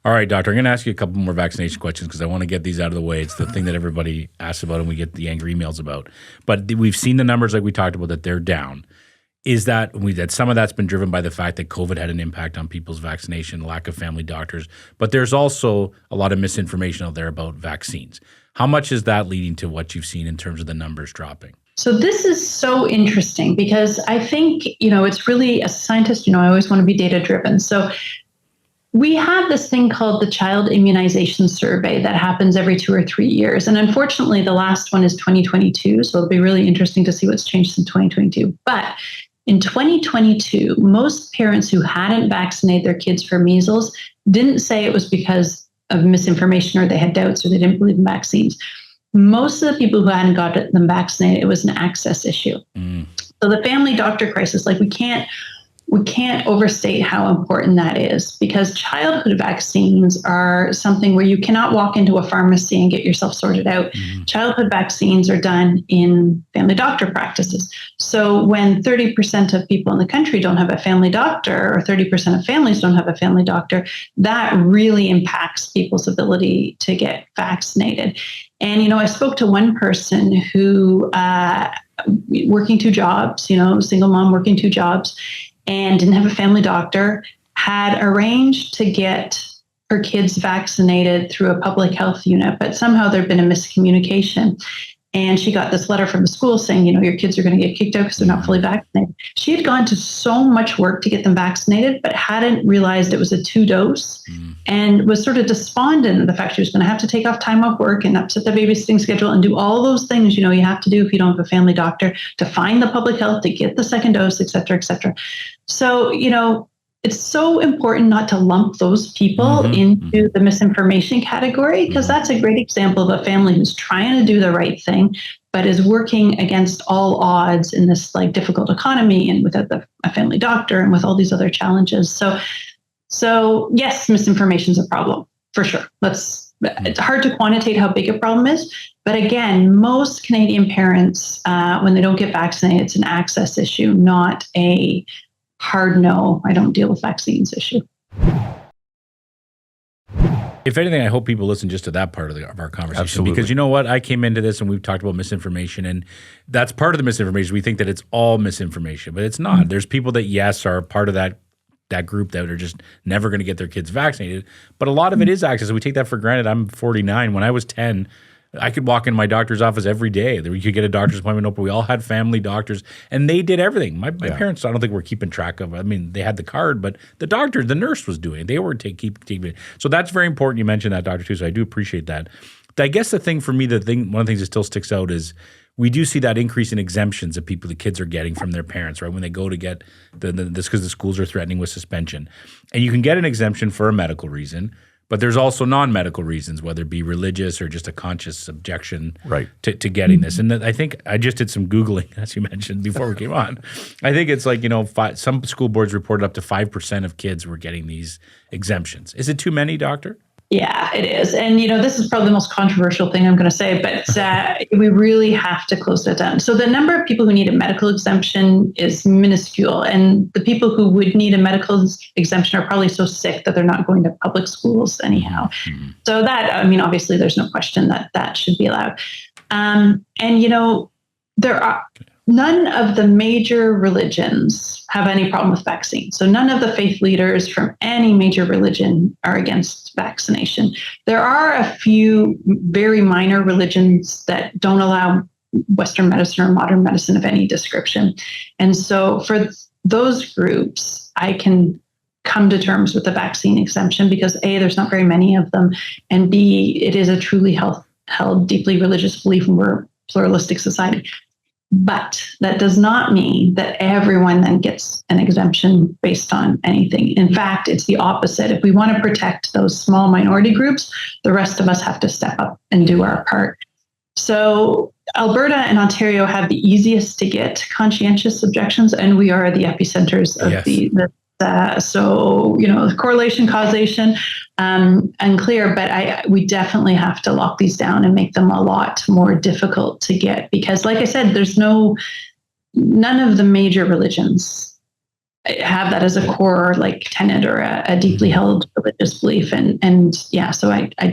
All right, doctor, I'm going to ask you a couple more vaccination questions because I want to get these out of the way. It's the thing that everybody asks about and we get the angry emails about. But we've seen the numbers like we talked about that they're down. Is that some of that's been driven by the fact that COVID had an impact on people's vaccination, lack of family doctors, but there's also a lot of misinformation out there about vaccines. How much is that leading to what you've seen in terms of the numbers dropping? So this is so interesting because I think, it's really, as a scientist, I always want to be data driven. So we have this thing called the Child Immunization Survey that happens every 2 or 3 years. And unfortunately, the last one is 2022. So it'll be really interesting to see what's changed since 2022. But in 2022, most parents who hadn't vaccinated their kids for measles didn't say it was because of misinformation or they had doubts or they didn't believe in vaccines. Most of the people who hadn't got them vaccinated, it was an access issue. So the family doctor crisis, we can't overstate how important that is, because childhood vaccines are something where you cannot walk into a pharmacy and get yourself sorted out. Childhood vaccines are done in family doctor practices. So when 30% of people in the country don't have a family doctor, or 30% of families don't have a family doctor, that really impacts people's ability to get vaccinated. And, I spoke to one person who, working 2 jobs, single mom working 2 jobs, and didn't have a family doctor, had arranged to get her kids vaccinated through a public health unit, but somehow there'd been a miscommunication. And she got this letter from the school saying, your kids are going to get kicked out because they're not fully vaccinated. She had gone to so much work to get them vaccinated, but hadn't realized it was a 2-dose and was sort of despondent of the fact she was going to have to take off time off work and upset the babysitting schedule and do all those things, you have to do if you don't have a family doctor, to find the public health, to get the second dose, et cetera, et cetera. So, it's so important not to lump those people into the misinformation category, because that's a great example of a family who's trying to do the right thing, but is working against all odds in this difficult economy and without a family doctor and with all these other challenges. So yes, misinformation is a problem for sure. It's hard to quantitate how big a problem is. But again, most Canadian parents, when they don't get vaccinated, it's an access issue, not a hard no, I don't deal with vaccines issue. If anything, I hope people listen just to that part of our conversation. Absolutely. Because you know what? I came into this and we've talked about misinformation, and that's part of the misinformation. We think that it's all misinformation, but it's not. There's people that, yes, are part of that group that are just never going to get their kids vaccinated. But a lot of it is access. We take that for granted. I'm 49. When I was 10, I could walk in my doctor's office every day. You could get a doctor's appointment open. We all had family doctors, and they did everything. My parents, I don't think were keeping track of. I mean, they had the card, but the nurse was doing it. They were keeping it. So that's very important. You mentioned that, doctor, too. So I do appreciate that. I guess the thing for me, one of the things that still sticks out is we do see that increase in exemptions that the kids are getting from their parents, right? When they go to get this, because the schools are threatening with suspension, and you can get an exemption for a medical reason. But there's also non-medical reasons, whether it be religious or just a conscious objection to getting this. And I think I just did some Googling, as you mentioned, before we came on. I think it's some school boards reported up to 5% of kids were getting these exemptions. Is it too many, doctor? Yeah, it is. And, this is probably the most controversial thing I'm going to say, but we really have to close that down. So the number of people who need a medical exemption is minuscule. And the people who would need a medical exemption are probably so sick that they're not going to public schools anyhow. So obviously there's no question that should be allowed. There are none of the major religions have any problem with vaccines. So none of the faith leaders from any major religion are against vaccination. There are a few very minor religions that don't allow Western medicine or modern medicine of any description. And so for those groups, I can come to terms with the vaccine exemption because A, there's not very many of them, and B, it is a truly held deeply religious belief, and we're a pluralistic society. But that does not mean that everyone then gets an exemption based on anything. In fact, it's the opposite. If we want to protect those small minority groups, the rest of us have to step up and do our part. So Alberta and Ontario have the easiest to get conscientious objections, and we are the epicenters of the correlation, causation, unclear, but we definitely have to lock these down and make them a lot more difficult to get, because like I said, there's none of the major religions have that as a core like tenet or a deeply held religious belief. And yeah, so I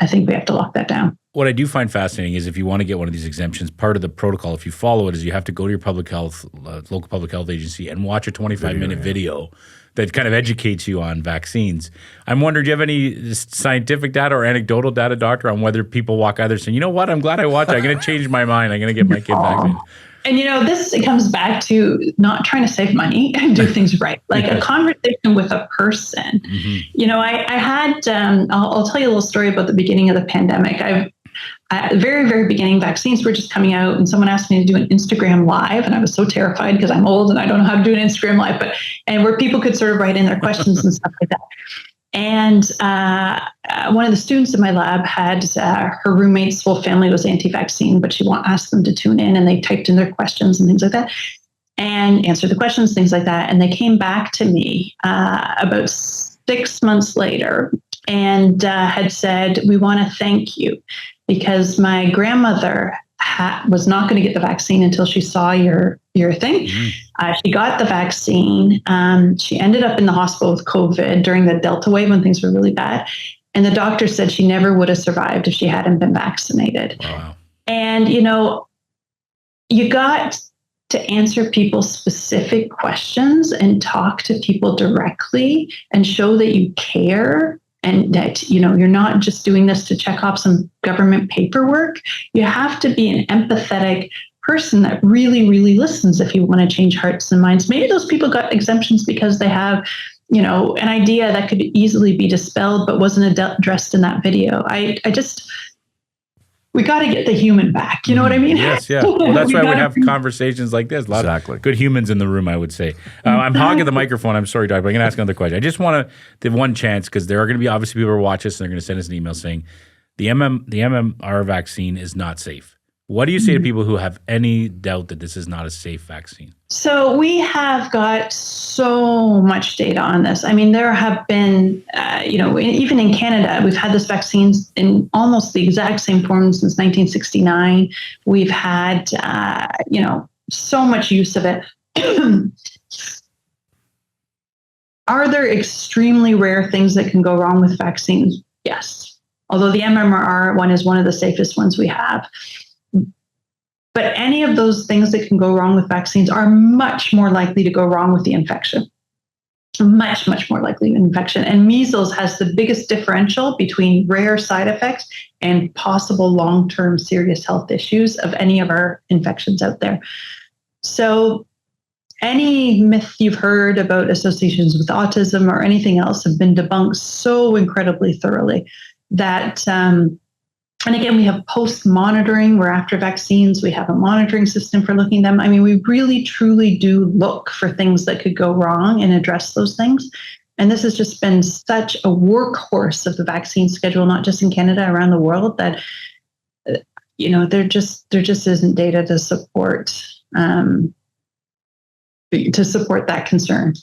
think we have to lock that down. What I do find fascinating is if you want to get one of these exemptions, part of the protocol, if you follow it, is you have to go to your public health, local public health agency and watch a 25-minute video that kind of educates you on vaccines. I'm wondering, do you have any scientific data or anecdotal data, doctor, on whether people walk either saying, you know what, I'm glad I watched it. I'm going to change my mind. I'm going to get my kid vaccinated. And, it comes back to not trying to save money and do things right. Like a conversation with a person. I had, I'll tell you a little story about the beginning of the pandemic. Very, very beginning, vaccines were just coming out, and someone asked me to do an Instagram live, and I was so terrified because I'm old and I don't know how to do an Instagram live, and where people could sort of write in their questions and stuff like that. And one of the students in my lab had her roommate's whole family was anti-vaccine, but she asked them to tune in, and they typed in their questions and things like that, and answered the questions, things like that. And they came back to me about 6 months later and had said, "We want to thank you because my grandmother was not going to get the vaccine until she saw your thing." She got the vaccine. She ended up in the hospital with COVID during the Delta wave when things were really bad. And the doctor said she never would have survived if she hadn't been vaccinated. Wow. And, you got to answer people's specific questions and talk to people directly and show that you care. And that, you're not just doing this to check off some government paperwork. You have to be an empathetic person that really, really listens if you want to change hearts and minds. Maybe those people got exemptions because they have, an idea that could easily be dispelled but wasn't addressed in that video. We got to get the human back. You know what I mean? Yes, yeah. Well, that's why we have conversations like this. A lot of good humans in the room, I would say. I'm hogging the microphone. I'm sorry, Doc, but I'm going to ask another question. I just want to give one chance because there are going to be obviously people who watch this and they're going to send us an email saying the MMR vaccine is not safe. What do you say to people who have any doubt that this is not a safe vaccine? So we have got so much data on this. I mean, there have been, even in Canada, we've had this vaccine in almost the exact same form since 1969. We've had, so much use of it. Are there extremely rare things that can go wrong with vaccines? Yes. Although the MMR one is one of the safest ones we have. But any of those things that can go wrong with vaccines are much more likely to go wrong with the infection. Much, much more likely infection. And measles has the biggest differential between rare side effects and possible long-term serious health issues of any of our infections out there. So any myth you've heard about associations with autism or anything else have been debunked so incredibly thoroughly that and again, we have post-monitoring where after vaccines, we have a monitoring system for looking at them. I mean, we really, truly do look for things that could go wrong and address those things. And this has just been such a workhorse of the vaccine schedule, not just in Canada, around the world, that, there just isn't data to support that concern.